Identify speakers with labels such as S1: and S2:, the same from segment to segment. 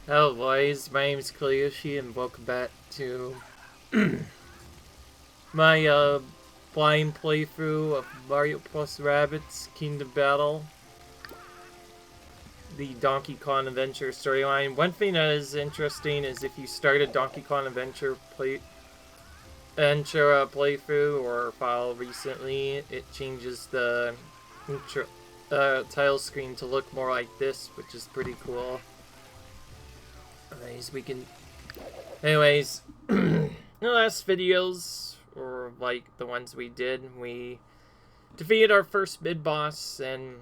S1: Hello boys, my name is Kalyoshi and welcome back to my blind playthrough of Mario plus Rabbids Kingdom Battle. The Donkey Kong Adventure storyline. One thing that is interesting is if you start a Donkey Kong Adventure playthrough or file recently, it changes the title screen to look more like this, which is pretty cool. Anyways, in the last videos, or like the ones we did, we defeated our first mid-boss and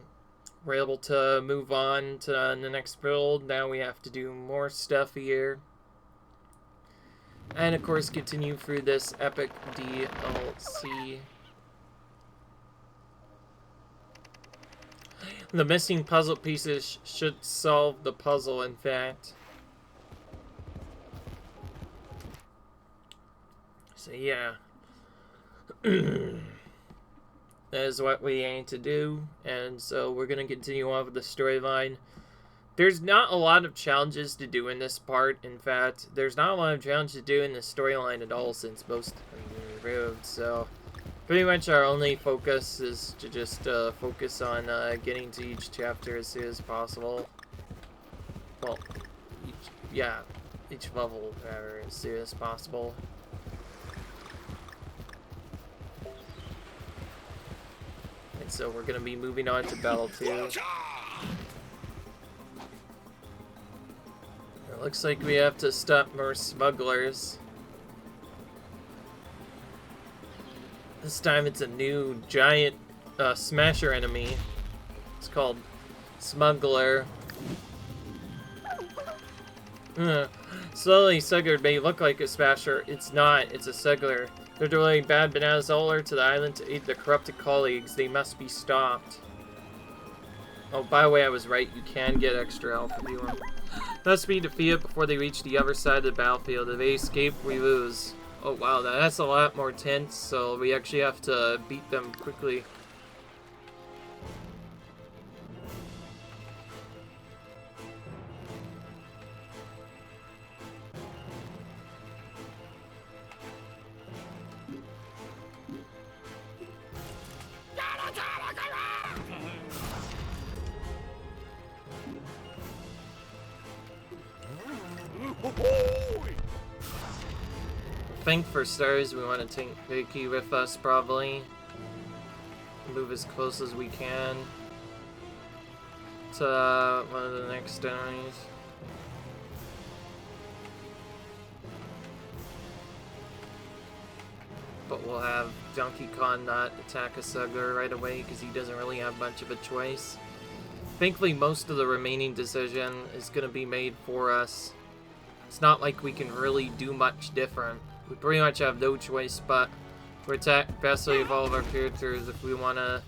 S1: we're able to move on to the next build. Now we have to do more stuff here. And of course continue through this epic DLC. The missing puzzle pieces should solve the puzzle, in fact. So yeah, that is what we aim to do, and so we're going to continue on with the storyline. There's not a lot of challenges to do in this part. In fact, there's not a lot of challenges to do in the storyline at all since most have been removed, so pretty much our only focus is to just focus on getting to each chapter as soon as possible. Well, each level, rather, as soon as possible. And so we're going to be moving on to Battle 2. It looks like we have to stop more smugglers. This time it's a new giant smasher enemy. It's called Smuggler. Slowly, Smuggler may look like a smasher. It's not. It's a Smuggler. They're delivering bad bananas all over to the island to aid their corrupted colleagues. They must be stopped. Oh, by the way, I was right. You can get extra health if you want. Must be defeated before they reach the other side of the battlefield. If they escape, we lose. Oh, wow. That's a lot more tense, so we actually have to beat them quickly. I think for starters we want to take Vicky with us probably. Move as close as we can to one of the next enemies. But we'll have Donkey Kong not attack a Smuggler right away because he doesn't really have much of a choice. Thankfully most of the remaining decision is going to be made for us. It's not like we can really do much different. We pretty much have no choice but to attack vastly of all of our characters if we want to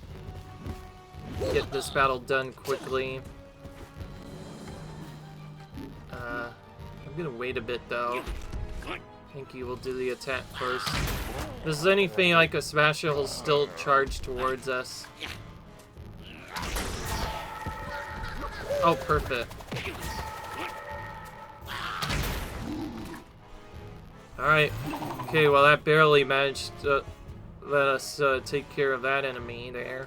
S1: get this battle done quickly. I'm going to wait a bit though. Pinky will do the attack first. If this is anything like a smasher, he'll still charge towards us. Oh, perfect. Alright, okay, well that barely managed to let us take care of that enemy there.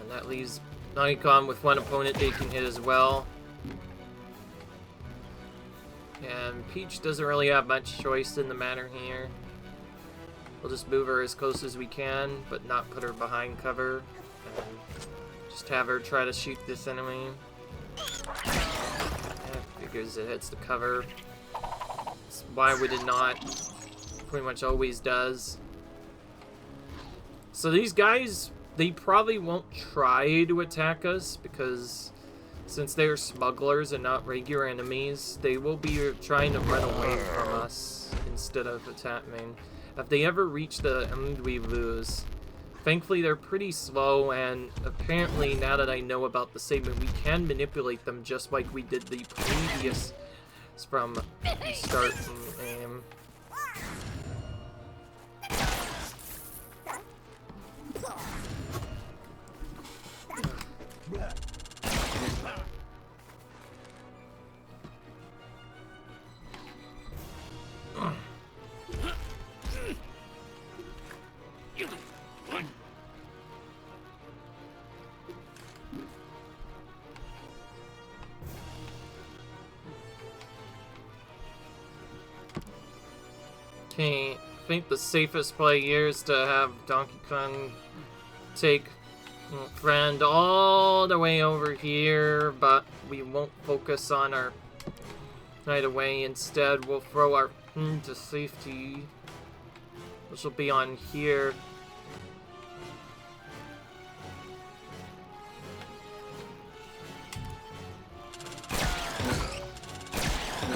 S1: And that leaves Donkey Kong with one opponent they can hit as well. And Peach doesn't really have much choice in the matter here. We'll just move her as close as we can, but not put her behind cover. And just have her try to shoot this enemy. Figures it hits the cover. Why would it not? Pretty much always does. So these guys, they probably won't try to attack us because since they're smugglers and not regular enemies, they will be trying to run away from us instead of attacking. If they ever reach the end, we lose. Thankfully, they're pretty slow, and apparently, now that I know about the segment, we can manipulate them just like we did the previous from the start from aim. Okay, I think the safest play here is to have Donkey Kong take Friend all the way over here, but we won't focus on our hideaway. Instead, we'll throw our to safety, which will be on here.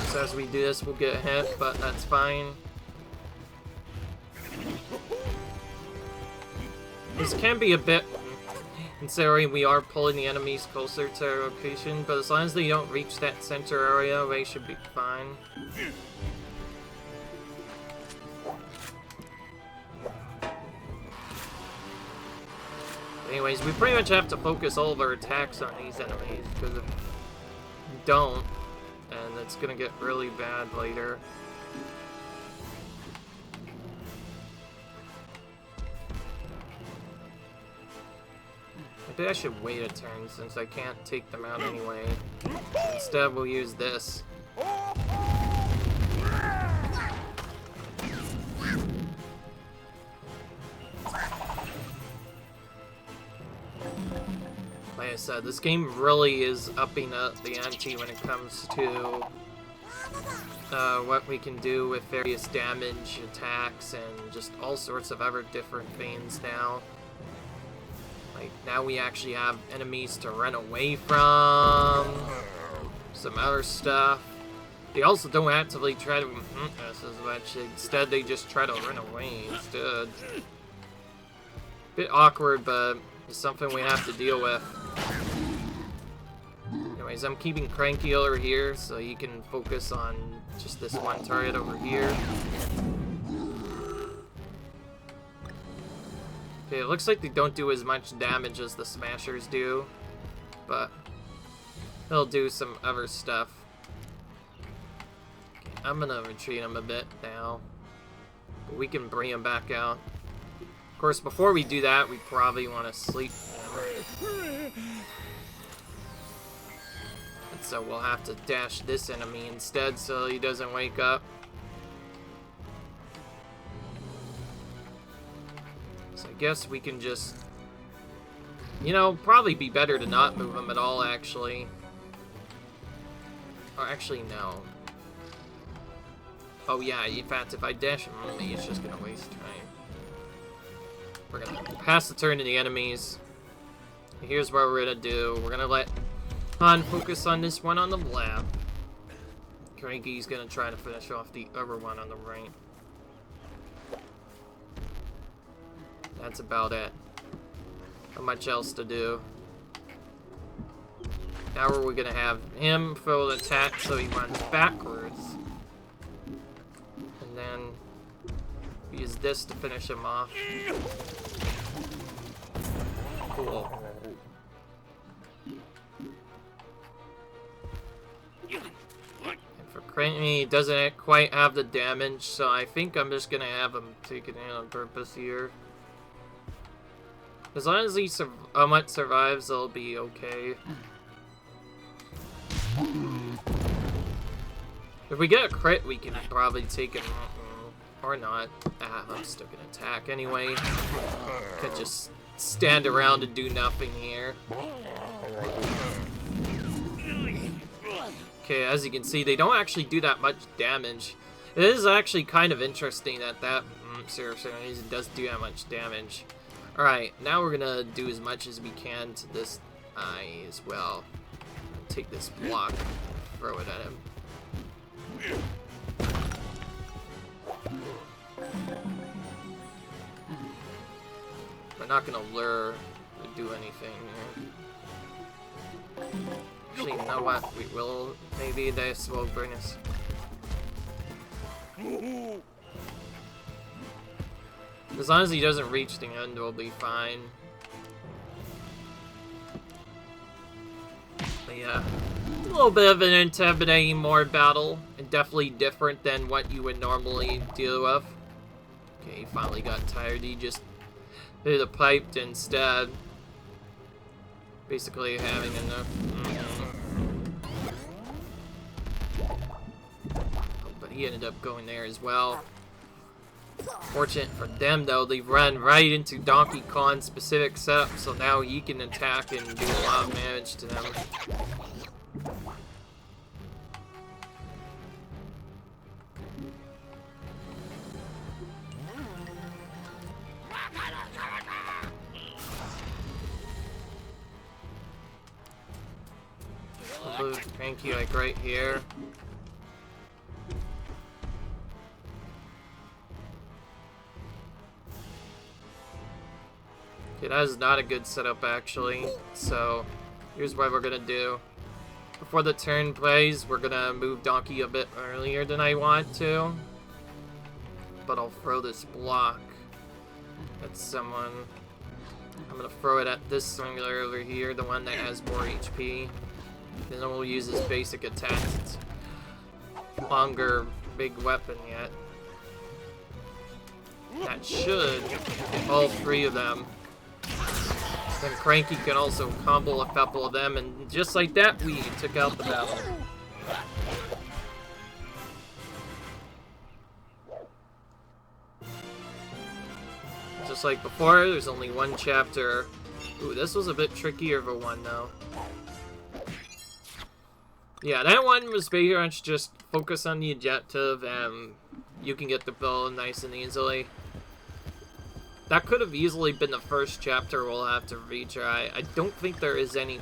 S1: So as we do this, we'll get hit, but that's fine. This can be a bit, considering we are pulling the enemies closer to our location, but as long as they don't reach that center area, they should be fine. Anyways, we pretty much have to focus all of our attacks on these enemies, because if we don't, and it's gonna get really bad later. Maybe I should wait a turn since I can't take them out anyway. Instead, we'll use this. Like I said, this game really is upping up the ante when it comes to what we can do with various damage attacks and just all sorts of other different things now. Like, now we actually have enemies to run away from, some other stuff. They also don't actively try to us as much. Instead, they just try to run away instead. Bit awkward, but it's something we have to deal with. Anyways, I'm keeping Cranky over here so he can focus on just this one target over here. Okay, it looks like they don't do as much damage as the Smashers do, but they'll do some other stuff. Okay, I'm gonna retreat them a bit now, but we can bring them back out. Of course, before we do that, we probably want to sleep. And so we'll have to dash this enemy instead so he doesn't wake up. So I guess we can just, you know, probably be better to not move him at all, actually. Or actually, no. Oh yeah, in fact, if I dash him on me, it's just gonna waste time. We're gonna pass the turn to the enemies. Here's what we're gonna do. We're gonna let Han focus on this one on the left. Cranky's gonna try to finish off the other one on the right. That's about it. Not much else to do. Now we're gonna have him throw an attack so he runs backwards. And then use this to finish him off. Cool. And for Cranky, he doesn't quite have the damage, so I think I'm just gonna have him take it in on purpose here. As long as he survives, it'll be okay. If we get a crit, we can probably take him. Or not. I'm still gonna attack anyway. Could just stand around and do nothing here. Okay, as you can see, they don't actually do that much damage. It is actually kind of interesting that seriously, it does do that much damage. Alright, now we're gonna do as much as we can to this eye as well. Take this block, throw it at him. We're not gonna lure or do anything here. Actually, you know what? We will. Maybe this will bring us. As long as he doesn't reach the end, we'll be fine. But yeah, a little bit of an intimidating more battle, and definitely different than what you would normally deal with. Okay, he finally got tired. He just hit a pipe instead. Basically having enough. Oh, but he ended up going there as well. Fortunate for them, though, they ran right into Donkey Kong's specific setup, so now he can attack and do a lot of damage to them. I'll move Cranky like right here. Okay, that is not a good setup actually, so here's what we're gonna do. Before the turn plays, we're gonna move Donkey a bit earlier than I want to. But I'll throw this block at someone. I'm gonna throw it at this singular over here, the one that has more HP. Then we'll use his basic attack. It's longer big weapon yet. That should hit all three of them. Then Cranky can also combo a couple of them, and just like that, we took out the battle. Just like before, there's only one chapter. Ooh, this was a bit trickier of a one, though. Yeah, that one was pretty much just focus on the objective, and you can get the bill nice and easily. That could have easily been the first chapter we'll have to retry. I don't think there is any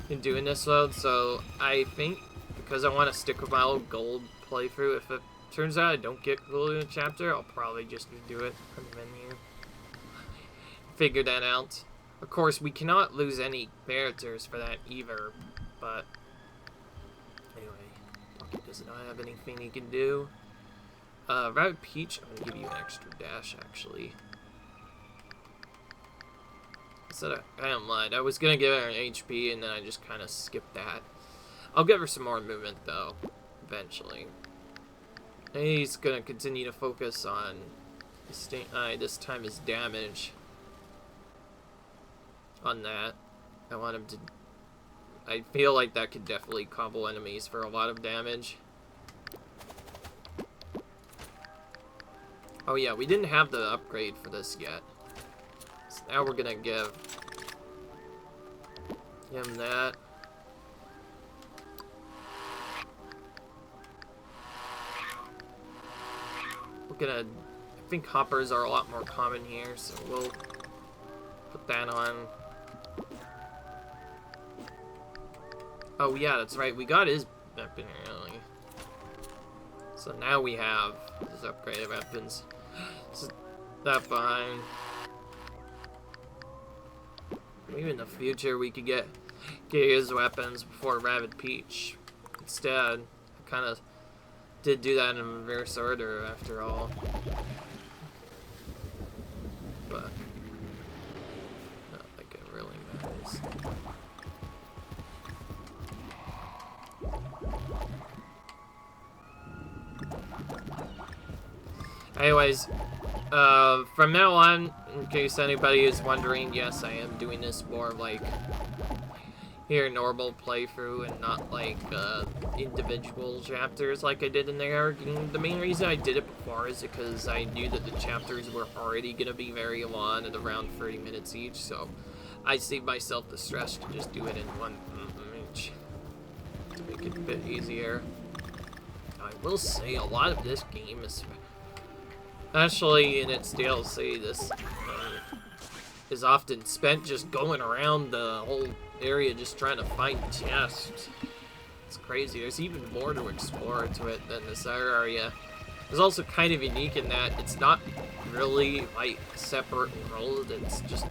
S1: in doing this though, so I think because I want to stick with my old gold playthrough, if it turns out I don't get gold in a chapter, I'll probably just redo it from the menu. Figure that out. Of course, we cannot lose any characters for that either, but anyway, Donkey does not have anything he can do. Rabbid Peach, I'm gonna give you an extra dash actually. I am lied. I was gonna give her an HP and then I just kind of skipped that. I'll give her some more movement though, eventually. And he's gonna continue to focus on this time his damage. On that, I want him to. I feel like that could definitely combo enemies for a lot of damage. Oh yeah, we didn't have the upgrade for this yet. So now we're gonna give him that. We're gonna, I think hoppers are a lot more common here, so we'll put that on. Oh yeah, that's right, we got his weapon early. So now we have his upgraded weapons. So that fine. Maybe in the future we could get his weapons before Rabbid Peach. Instead, I kind of did do that in reverse order after all. But not like it really matters. Anyways, from now on, in case anybody is wondering, yes, I am doing this more like here normal playthrough and not like individual chapters like I did in there. The main reason I did it before is because I knew that the chapters were already going to be very long at around 30 minutes each, so I saved myself the stress to just do it in one each to make it a bit easier. I will say a lot of this game is actually in its DLC, this is often spent just going around the whole area just trying to find chests. It's crazy. There's even more to explore to it than this other area. It's also kind of unique in that it's not really like a separate world. It's just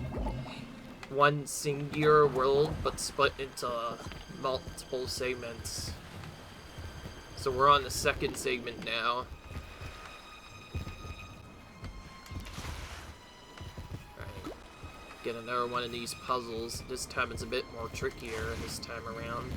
S1: one singular world, but split into multiple segments. So we're on the second segment now. Get another one of these puzzles. This time it's a bit more trickier this time around.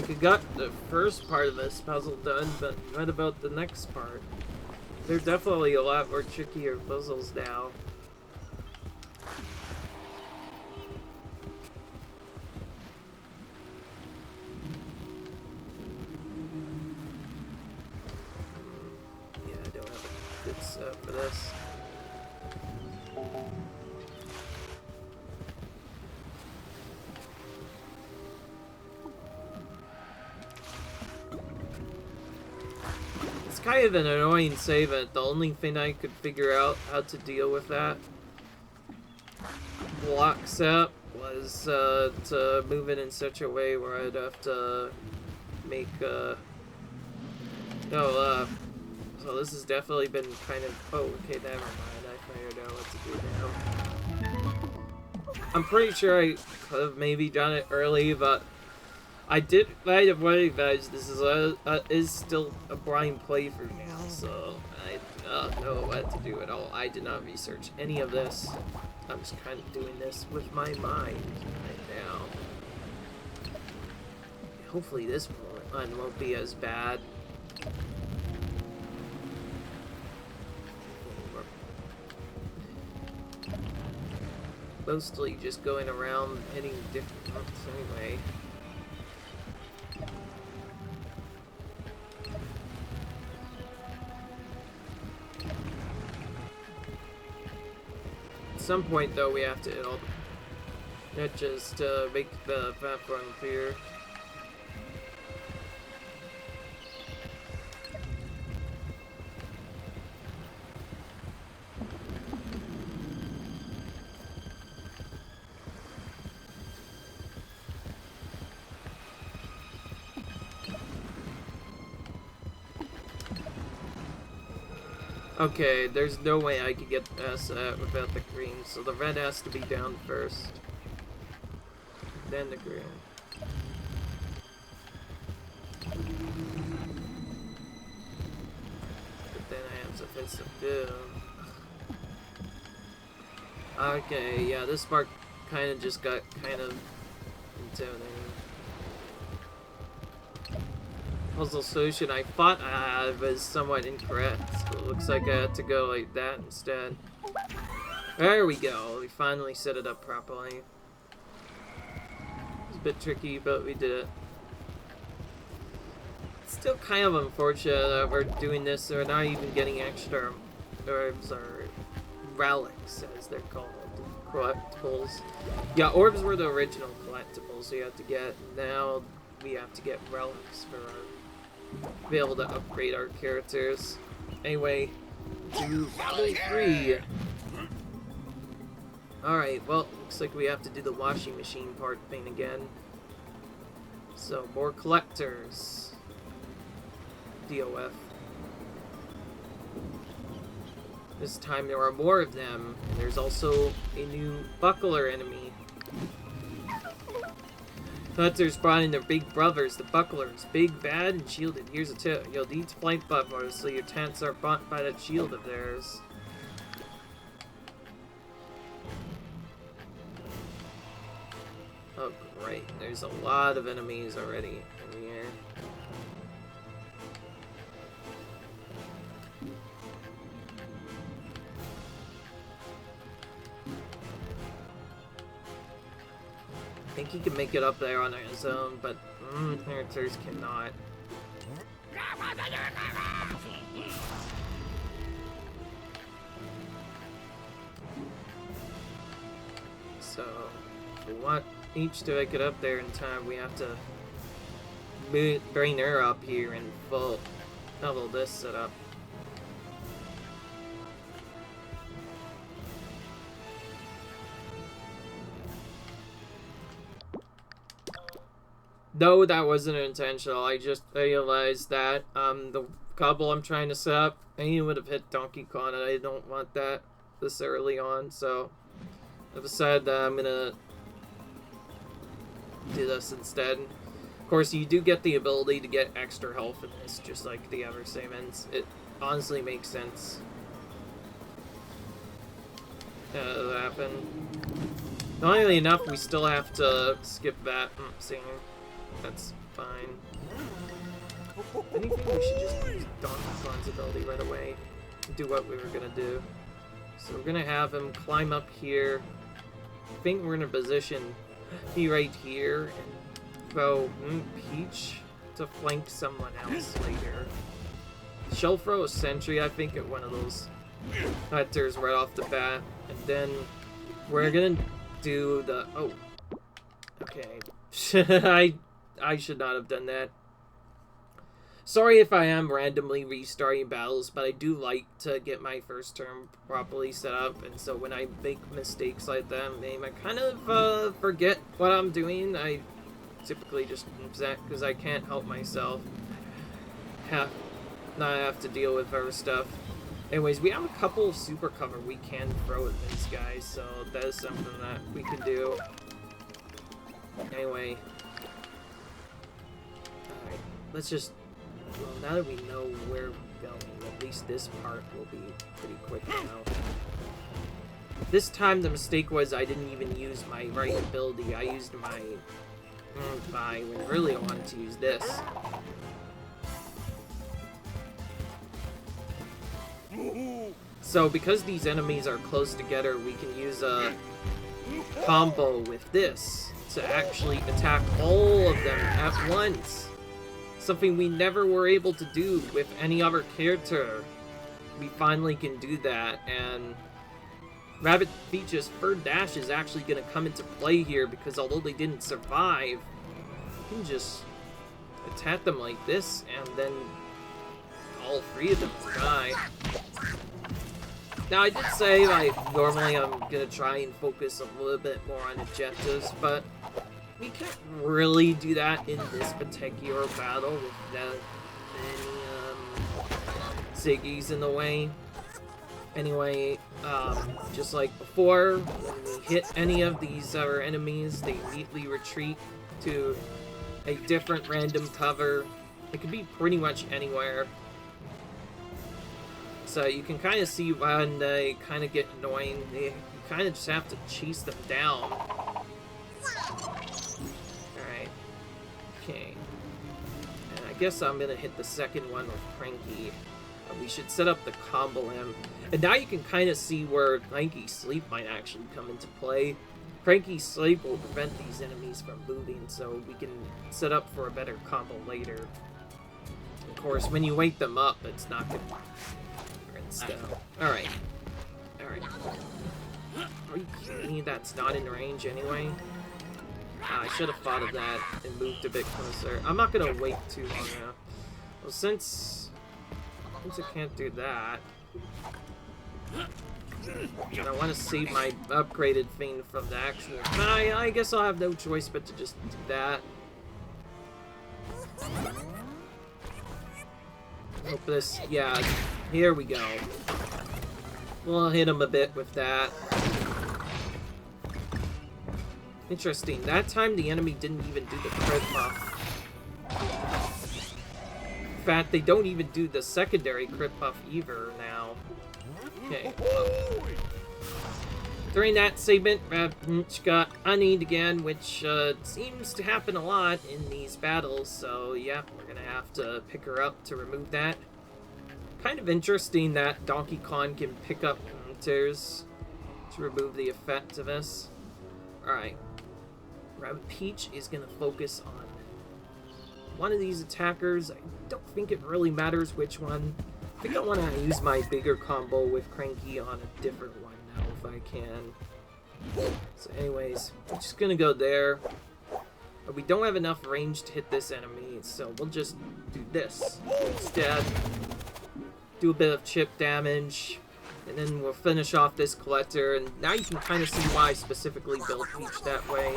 S1: Like, I got the first part of this puzzle done, but what about the next part? They're definitely a lot more trickier puzzles now. Yeah, I don't have a good set for this. It's kind of an annoying save it. The only thing I could figure out how to deal with that block set was to move it in such a way where I'd have to make so this has definitely been kind of, oh, okay, never mind, I figured out what to do now. I'm pretty sure I could have maybe done it early, but I did right away that this is still a blind playthrough now, so I don't know what to do at all. I did not research any of this. I'm just kind of doing this with my mind right now. Hopefully this one won't be as bad. Mostly just going around hitting different bumps anyway. At some point, though, we have to hit all the niches to make the platform clear. Okay, there's no way I could get past that without the green, so the red has to be down first. Then the green. But then I have to fix the boom. Okay, yeah, this part kind of just got kind of intimidating. Puzzle solution I thought I had was somewhat incorrect, so it looks like I had to go like that instead. There we go, we finally set it up properly. It's a bit tricky, but we did it. It's still kind of unfortunate that we're doing this, so we're not even getting extra orbs or relics, as they're called, collectibles. Yeah, orbs were the original collectibles you had to get, now we have to get relics for our be able to upgrade our characters. Anyway, to level 3. Alright, well, looks like we have to do the washing machine part thing again. So, more collectors. DOF. This time there are more of them. There's also a new buckler enemy. Hunters brought in their big brothers, the bucklers. Big, bad, and shielded. Here's a tip. You'll need to flank bucklers so your tents are bumped by that shield of theirs. Oh, great. There's a lot of enemies already in here. I think he can make it up there on his own, but characters cannot. So, if we want each to make it up there in time, we have to bring her up here and full level this setup. No, that wasn't intentional. I just realized that the couple I'm trying to set up, he would have hit Donkey Kong, and I don't want that this early on, so I decided that I'm gonna do this instead. Of course, you do get the ability to get extra health in this, just like the other segments. It honestly makes sense. That happened. Funnily enough, we still have to skip that scene. That's fine. If anything, we should just use Donkey Kong's ability right away. Do what we were gonna do. So we're gonna have him climb up here. I think we're in a position be right here and throw Peach to flank someone else later. She'll throw a sentry, I think, at one of those hunters right off the bat. And then we're gonna do the... Oh. Okay. I should not have done that. Sorry if I am randomly restarting battles, but I do like to get my first turn properly set up, and so when I make mistakes like that, I kind of forget what I'm doing. I typically just upset because I can't help myself. Not have to deal with other stuff. Anyways, we have a couple of super cover we can throw at these guys, so that is something that we can do. Anyway. Alright, let's just... Well, now that we know where we're going, at least this part will be pretty quick now. This time the mistake was I didn't even use my right ability. I used my buy when really I wanted to use this. So because these enemies are close together, we can use a combo with this to actually attack all of them at once. Something we never were able to do with any other character. We finally can do that, and Rabbid Peach's third dash is actually going to come into play here, because although they didn't survive, you can just attack them like this, and then all three of them die. Now, I did say, like, normally I'm going to try and focus a little bit more on objectives, but we can't really do that in this particular battle without any Ziggies in the way. Anyway, just like before, when we hit any of these other enemies, they immediately retreat to a different random cover. It could be pretty much anywhere. So you can kind of see when they kind of get annoying. You kind of just have to chase them down. Alright. Okay. And I guess I'm gonna hit the second one with Cranky. We should set up the combo him. And now you can kind of see where Cranky's sleep might actually come into play. Cranky's sleep will prevent these enemies from moving, so we can set up for a better combo later. Of course, when you wake them up, it's not gonna... Alright. Alright. Are you kidding me? That's not in range anyway? I should have thought of that and moved a bit closer. I'm not gonna wait too long now. Well, since I can't do that, and I want to save my upgraded thing from the actual... I guess I'll have no choice but to just do that. Hope this... Yeah, here we go. We'll hit him a bit with that. Interesting. That time the enemy didn't even do the crit buff. In fact, they don't even do the secondary crit buff either now. Okay. During that segment, Rabbid Peach got unnied again, which seems to happen a lot in these battles, so yeah, we're gonna have to pick her up to remove that. Kind of interesting that Donkey Kong can pick up hunters to remove the effect of this. Alright. Rabbid Peach is gonna focus on one of these attackers. I don't think it really matters which one. I think I want to use my bigger combo with Cranky on a different one now if I can. So anyways, I'm just gonna go there. But we don't have enough range to hit this enemy, so we'll just do this instead. Do a bit of chip damage, and then we'll finish off this collector. And now you can kind of see why I specifically built Peach that way.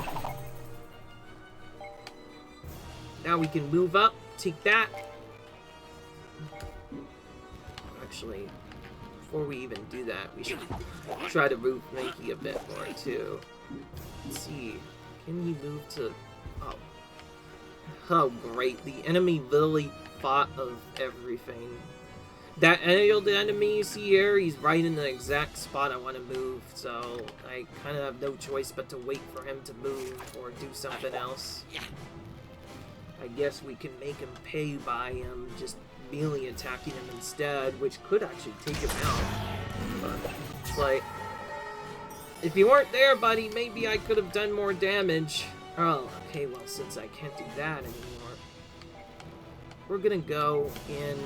S1: Now we can move up, take that. Actually, before we even do that, we should try to move Cranky a bit more too. Let's see, can he move to... Oh. Oh, great. The enemy literally thought of everything. That enemy you see here, he's right in the exact spot I want to move, so I kind of have no choice but to wait for him to move or do something else. I guess we can make him pay by just melee attacking him instead, which could actually take him out. But it's like, if you weren't there, buddy, maybe I could have done more damage. Oh, okay, well, since I can't do that anymore, we're gonna go in,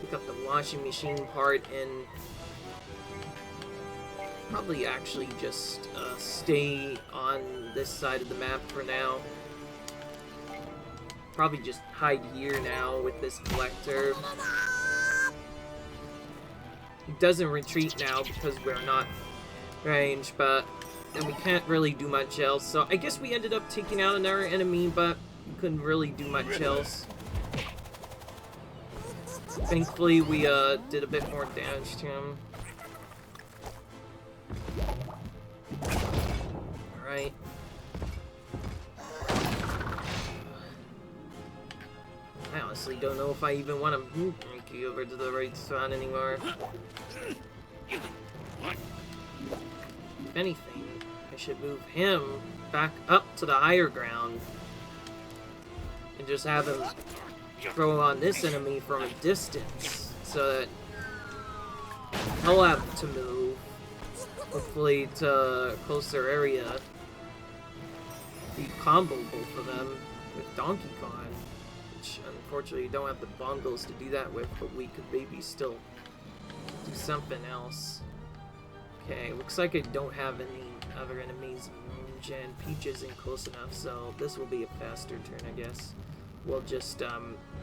S1: pick up the washing machine part, and probably actually just stay on this side of the map for now. Probably just hide here now with this collector. He doesn't retreat now because we're not range, but then we can't really do much else. So I guess we ended up taking out another enemy, but we couldn't really do much else. Thankfully, we did a bit more damage to him. Alright. I honestly don't know if I even want to move Cranky over to the right spot anymore. If anything, I should move him back up to the higher ground and just have him throw on this enemy from a distance so that he'll have to move, hopefully to a closer area. We combo both of them with Donkey Kong, which unfortunately we don't have the bongos to do that with, but we could maybe still do something else. Okay, looks like I don't have any other enemies in range, and Peach isn't close enough, so this will be a faster turn, I guess. We'll just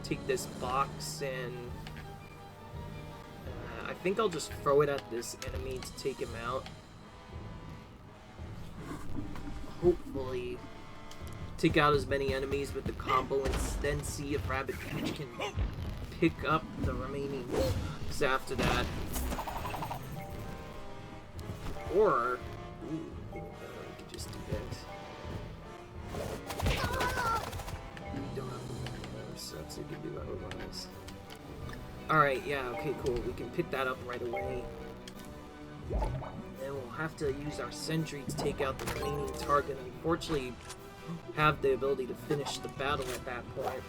S1: take this box and I think I'll just throw it at this enemy to take him out. Hopefully take out as many enemies with the combo and then see if Rabbid Peach can pick up the remaining ones after that. Or, I could just do that. Don't have the sets I can do otherwise. Alright, yeah, okay, cool. We can pick that up right away. And we'll have to use our sentry to take out the remaining target. Unfortunately, have the ability to finish the battle at that point.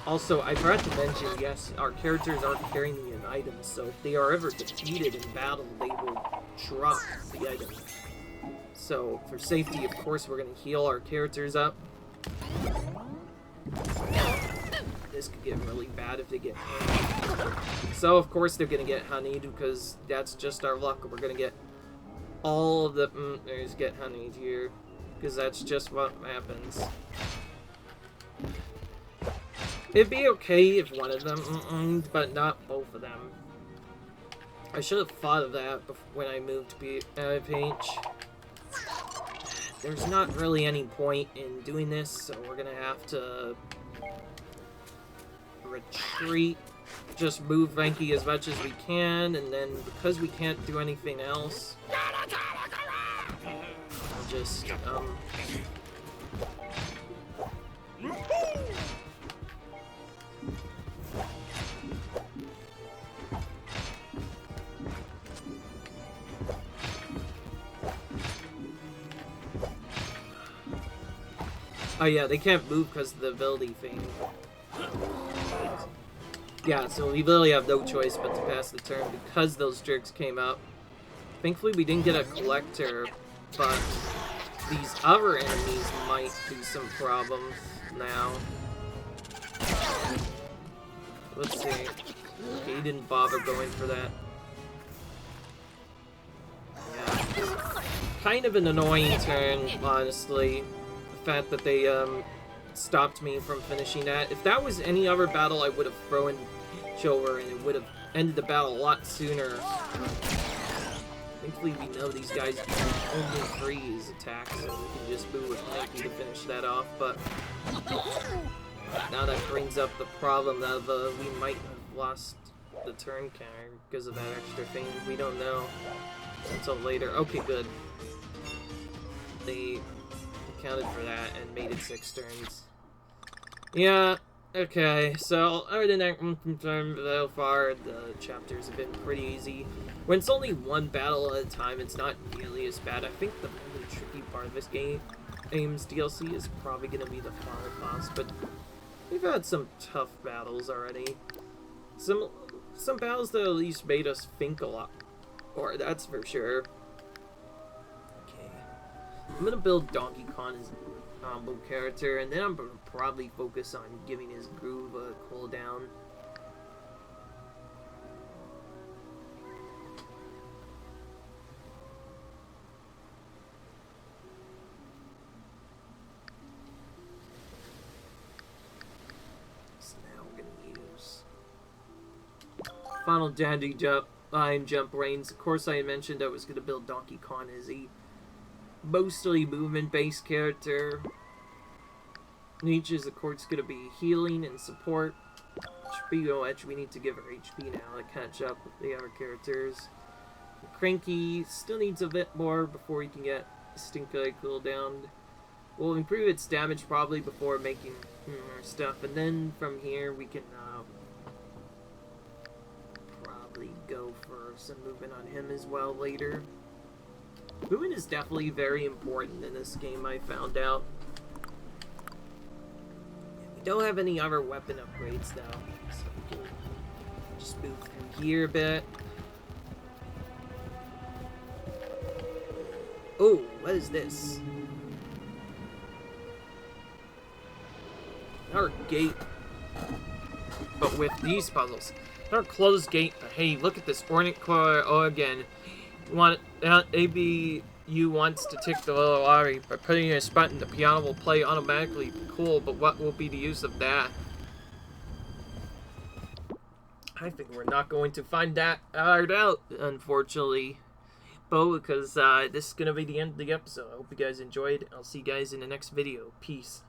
S1: Also, I forgot to mention, yes, our characters are carrying an item, so if they are ever defeated in battle, they will drop the item. So, for safety, of course, we're going to heal our characters up. This could get really bad if they get honeyed. So, of course, they're going to get honeyed, because that's just our luck. We're going to get all of the there's get honeyed here, because that's just what happens. It'd be okay if one of them but not both of them. I should have thought of that when I moved Peach. There's not really any point in doing this, so we're gonna have to retreat. Just move Cranky as much as we can, and then because we can't do anything else, I'll just oh yeah, they can't move because of the ability thing. Yeah, so we literally have no choice but to pass the turn because those jerks came up. Thankfully we didn't get a collector, but these other enemies might do some problems now. Let's see. Okay, he didn't bother going for that. Yeah. Kind of an annoying turn, honestly. The fact that they stopped me from finishing that. If that was any other battle, I would have thrown Chover and it would have ended the battle a lot sooner. Thankfully, we know these guys can only freeze attacks, so we can just move with Cranky to finish that off. But now that brings up the problem that we might have lost the turn counter because of that extra thing. We don't know until later. Okay, good. They accounted for that and made it 6 turns. Yeah, okay, so other than that, so far, the chapters have been pretty easy. When it's only one battle at a time, it's not nearly as bad. I think the only tricky part of this game's DLC is probably going to be the final boss, but we've had some tough battles already. Some battles that at least made us think a lot more, that's for sure. Okay. I'm going to build Donkey Kong as a combo character, and then I'm going to probably focus on giving his groove a cooldown. Final Dandy Line Jump Reigns. Of course, I mentioned I was going to build Donkey Kong as a mostly movement-based character. Peach is, of course, going to be healing and support. Which we need to give her HP now to catch up with the other characters. Cranky still needs a bit more before he can get Stink Eye cooldown. We'll improve its damage probably before making more stuff, and then from here we can go for some movement on him as well later. Movement is definitely very important in this game, I found out. We don't have any other weapon upgrades though, so we can just move through here a bit. Oh, what is this? Our gate, but with these puzzles. Our closed gate, but hey, look at this ornate core. Oh, again. Maybe you wants to tick the little lottery by putting in a button, the piano will play automatically. Cool, but what will be the use of that? I think we're not going to find that out, unfortunately. Because this is going to be the end of the episode. I hope you guys enjoyed. I'll see you guys in the next video. Peace.